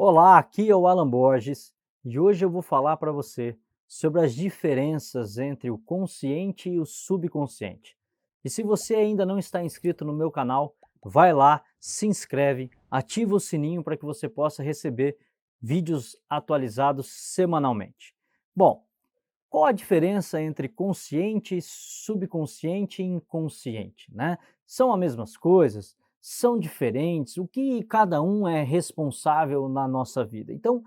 Olá, aqui é o Alan Borges e hoje eu vou falar para você sobre as diferenças entre o consciente e o subconsciente. E se você ainda não está inscrito no meu canal, vai lá, se inscreve, ativa o sininho para que você possa receber vídeos atualizados semanalmente. Bom, qual a diferença entre consciente, subconsciente e inconsciente, né? São as mesmas coisas? São diferentes? O que cada um é responsável na nossa vida? Então,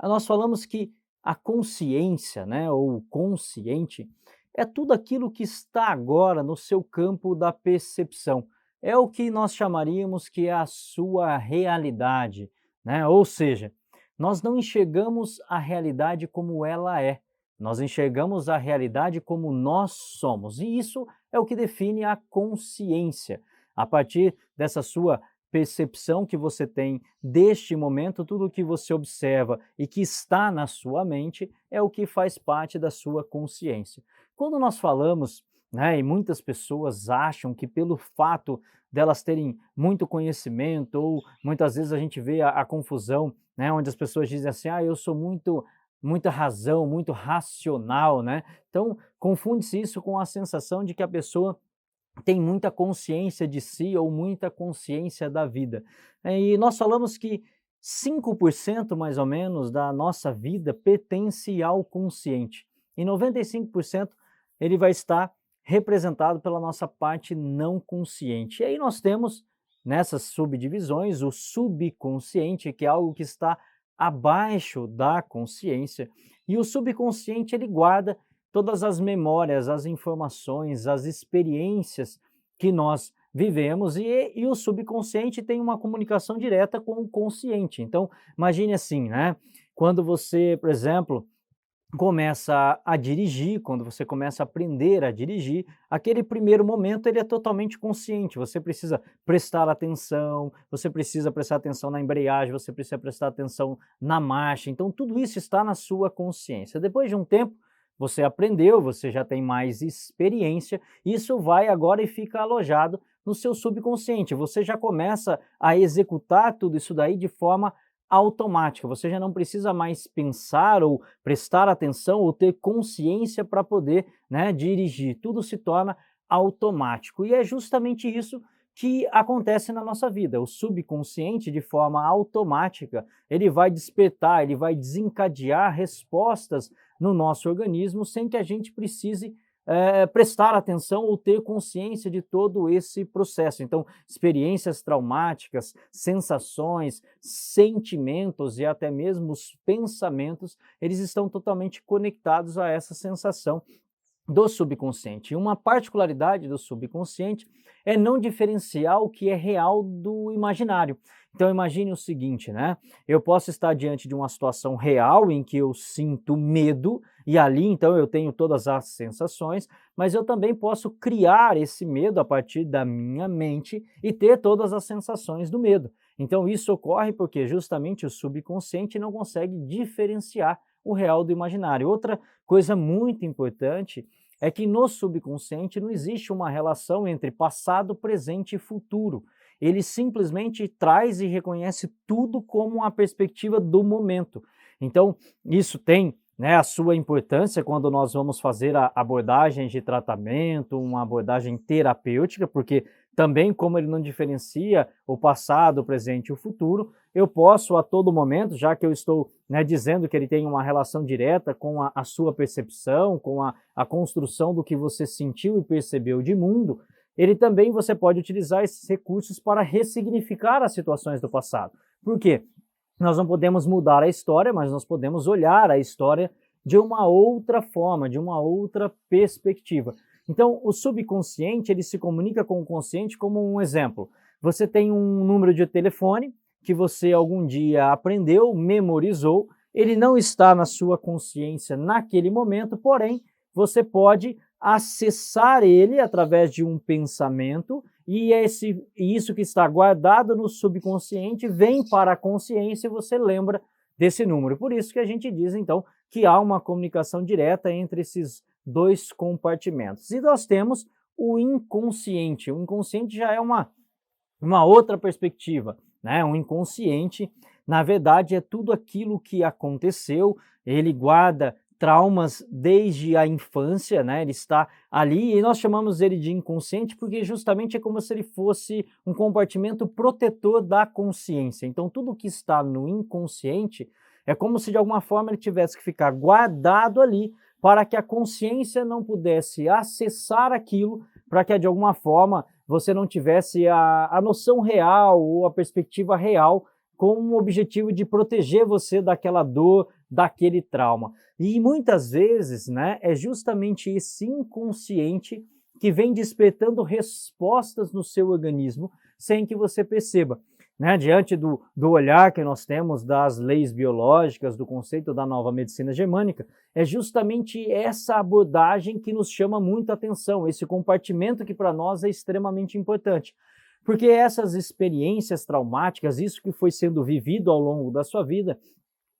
nós falamos que a consciência, né, ou o consciente, é tudo aquilo que está agora no seu campo da percepção. É o que nós chamaríamos que é a sua realidade, né? Ou seja, nós não enxergamos a realidade como ela é, nós enxergamos a realidade como nós somos, e isso é o que define a consciência. A partir dessa sua percepção que você tem deste momento, tudo o que você observa e que está na sua mente é o que faz parte da sua consciência. Quando nós falamos, né, e muitas pessoas acham que pelo fato delas terem muito conhecimento, ou muitas vezes a gente vê a confusão, né, onde as pessoas dizem assim, eu sou muita razão, muito racional, né? Então, confunde-se isso com a sensação de que a pessoa tem muita consciência de si ou muita consciência da vida. E nós falamos que 5% mais ou menos da nossa vida pertence ao consciente e 95% ele vai estar representado pela nossa parte não consciente. E aí nós temos nessas subdivisões o subconsciente, que é algo que está abaixo da consciência, e o subconsciente ele guarda todas as memórias, as informações, as experiências que nós vivemos e o subconsciente tem uma comunicação direta com o consciente. Então, imagine assim, né? Quando você, por exemplo, começa a dirigir, quando você começa a aprender a dirigir, aquele primeiro momento ele é totalmente consciente, você precisa prestar atenção, você precisa prestar atenção na embreagem, você precisa prestar atenção na marcha, então tudo isso está na sua consciência. Depois de um tempo, você aprendeu, você já tem mais experiência, isso vai agora e fica alojado no seu subconsciente, você já começa a executar tudo isso daí de forma automática, você já não precisa mais pensar ou prestar atenção ou ter consciência para poder, né, dirigir, tudo se torna automático. E é justamente isso que acontece na nossa vida. O subconsciente, de forma automática, ele vai despertar, ele vai desencadear respostas no nosso organismo sem que a gente precise prestar atenção ou ter consciência de todo esse processo. Então, experiências traumáticas, sensações, sentimentos e até mesmo os pensamentos, eles estão totalmente conectados a essa sensação do subconsciente. E uma particularidade do subconsciente é não diferenciar o que é real do imaginário. Então imagine o seguinte, né? Eu posso estar diante de uma situação real em que eu sinto medo e ali então eu tenho todas as sensações, mas eu também posso criar esse medo a partir da minha mente e ter todas as sensações do medo. Então isso ocorre porque justamente o subconsciente não consegue diferenciar o real do imaginário. Outra coisa muito importante é que no subconsciente não existe uma relação entre passado, presente e futuro. Ele simplesmente traz e reconhece tudo como uma perspectiva do momento. Então, isso tem, né, a sua importância quando nós vamos fazer a abordagem de tratamento, uma abordagem terapêutica, porque também como ele não diferencia o passado, o presente e o futuro, eu posso a todo momento, já que eu estou, né, dizendo que ele tem uma relação direta com a sua percepção, com a construção do que você sentiu e percebeu de mundo, ele também você pode utilizar esses recursos para ressignificar as situações do passado. Por quê? Nós não podemos mudar a história, mas nós podemos olhar a história de uma outra forma, de uma outra perspectiva. Então, o subconsciente, ele se comunica com o consciente como um exemplo. Você tem um número de telefone que você algum dia aprendeu, memorizou, ele não está na sua consciência naquele momento, porém, você pode acessar ele através de um pensamento e isso que está guardado no subconsciente vem para a consciência e você lembra desse número. Por isso que a gente diz, então, que há uma comunicação direta entre esses dois compartimentos. E nós temos o inconsciente. O inconsciente já é uma outra perspectiva, né? O inconsciente Na verdade, é tudo aquilo que aconteceu, ele guarda traumas desde a infância, né? Ele está ali e nós chamamos ele de inconsciente porque justamente é como se ele fosse um compartimento protetor da consciência. Então, tudo que está no inconsciente é como se de alguma forma ele tivesse que ficar guardado ali para que a consciência não pudesse acessar aquilo, para que de alguma forma você não tivesse a noção real ou a perspectiva real com o objetivo de proteger você daquela dor, daquele trauma. E muitas vezes, né, é justamente esse inconsciente que vem despertando respostas no seu organismo sem que você perceba. Né, diante do olhar que nós temos das leis biológicas, do conceito da nova medicina germânica, é justamente essa abordagem que nos chama muito a atenção, esse compartimento que para nós é extremamente importante. Porque essas experiências traumáticas, isso que foi sendo vivido ao longo da sua vida,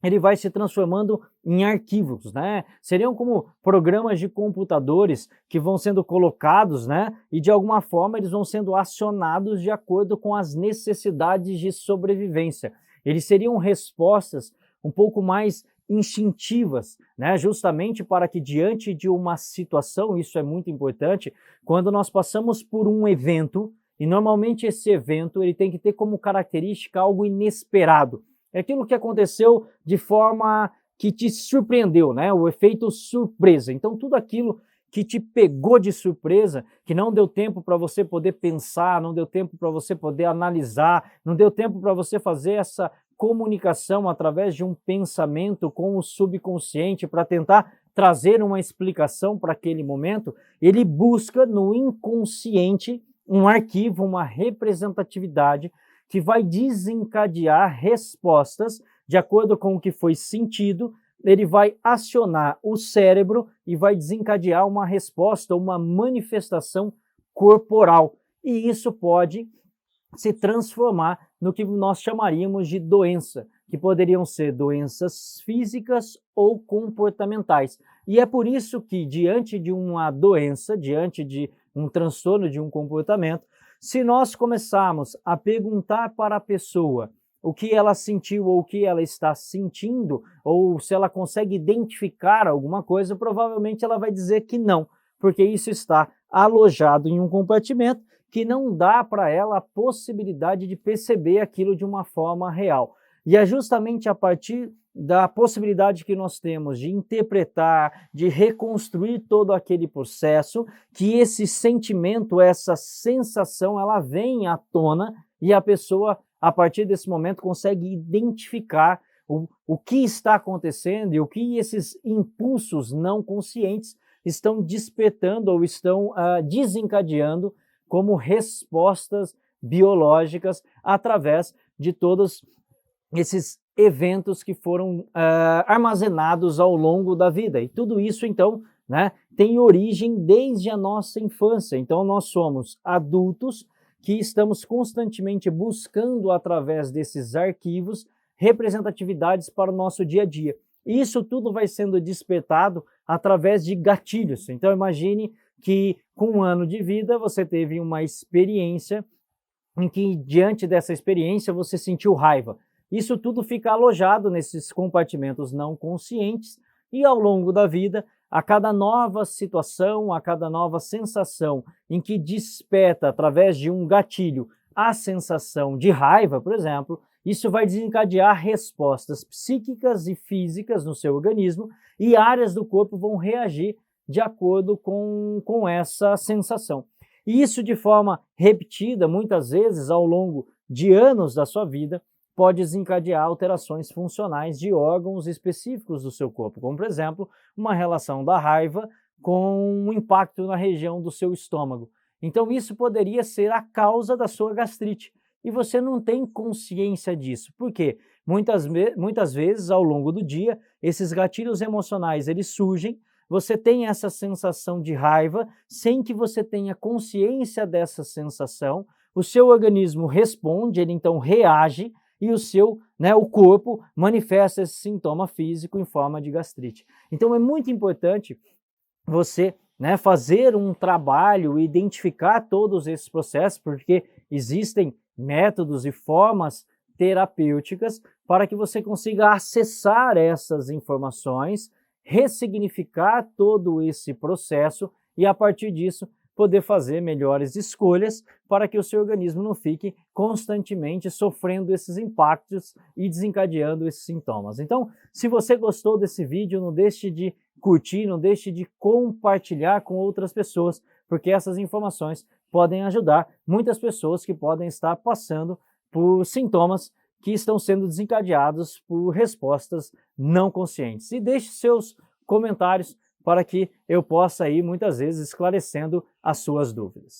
ele vai se transformando em arquivos, né? Seriam como programas de computadores que vão sendo colocados, né? E de alguma forma eles vão sendo acionados de acordo com as necessidades de sobrevivência. Eles seriam respostas um pouco mais instintivas, né? Justamente para que diante de uma situação, isso é muito importante, quando nós passamos por um evento, e normalmente esse evento ele tem que ter como característica algo inesperado. É aquilo que aconteceu de forma que te surpreendeu, né? O efeito surpresa. Então, tudo aquilo que te pegou de surpresa, que não deu tempo para você poder pensar, não deu tempo para você poder analisar, não deu tempo para você fazer essa comunicação através de um pensamento com o subconsciente para tentar trazer uma explicação para aquele momento, ele busca no inconsciente um arquivo, uma representatividade que vai desencadear respostas de acordo com o que foi sentido, ele vai acionar o cérebro e vai desencadear uma resposta, uma manifestação corporal. E isso pode se transformar no que nós chamaríamos de doença, que poderiam ser doenças físicas ou comportamentais. E é por isso que, diante de uma doença, diante de um transtorno de um comportamento, se nós começarmos a perguntar para a pessoa o que ela sentiu ou o que ela está sentindo, ou se ela consegue identificar alguma coisa, provavelmente ela vai dizer que não, porque isso está alojado em um compartimento que não dá para ela a possibilidade de perceber aquilo de uma forma real. E é justamente a partir da possibilidade que nós temos de interpretar, de reconstruir todo aquele processo, que esse sentimento, essa sensação, ela vem à tona e a pessoa, a partir desse momento, consegue identificar o que está acontecendo e o que esses impulsos não conscientes estão despertando ou estão desencadeando como respostas biológicas através de todos esses eventos que foram armazenados ao longo da vida. E tudo isso, então, né, tem origem desde a nossa infância. Então, nós somos adultos que estamos constantemente buscando, através desses arquivos, representatividades para o nosso dia a dia. E isso tudo vai sendo despertado através de gatilhos. Então, imagine que com um ano de vida você teve uma experiência em que, diante dessa experiência, você sentiu raiva. Isso tudo fica alojado nesses compartimentos não conscientes e, ao longo da vida, a cada nova situação, a cada nova sensação em que desperta, através de um gatilho, a sensação de raiva, por exemplo, isso vai desencadear respostas psíquicas e físicas no seu organismo e áreas do corpo vão reagir de acordo com essa sensação. E isso, de forma repetida, muitas vezes ao longo de anos da sua vida, pode desencadear alterações funcionais de órgãos específicos do seu corpo, como, por exemplo, uma relação da raiva com um impacto na região do seu estômago. Então, isso poderia ser a causa da sua gastrite. E você não tem consciência disso. Por quê? Muitas vezes, ao longo do dia, esses gatilhos emocionais eles surgem, você tem essa sensação de raiva, sem que você tenha consciência dessa sensação, o seu organismo responde, ele então reage, e o corpo manifesta esse sintoma físico em forma de gastrite. Então é muito importante você fazer um trabalho, identificar todos esses processos, porque existem métodos e formas terapêuticas para que você consiga acessar essas informações, ressignificar todo esse processo e, a partir disso, poder fazer melhores escolhas para que o seu organismo não fique constantemente sofrendo esses impactos e desencadeando esses sintomas. Então, se você gostou desse vídeo, não deixe de curtir, não deixe de compartilhar com outras pessoas, porque essas informações podem ajudar muitas pessoas que podem estar passando por sintomas que estão sendo desencadeados por respostas não conscientes. E deixe seus comentários para que eu possa ir muitas vezes esclarecendo as suas dúvidas.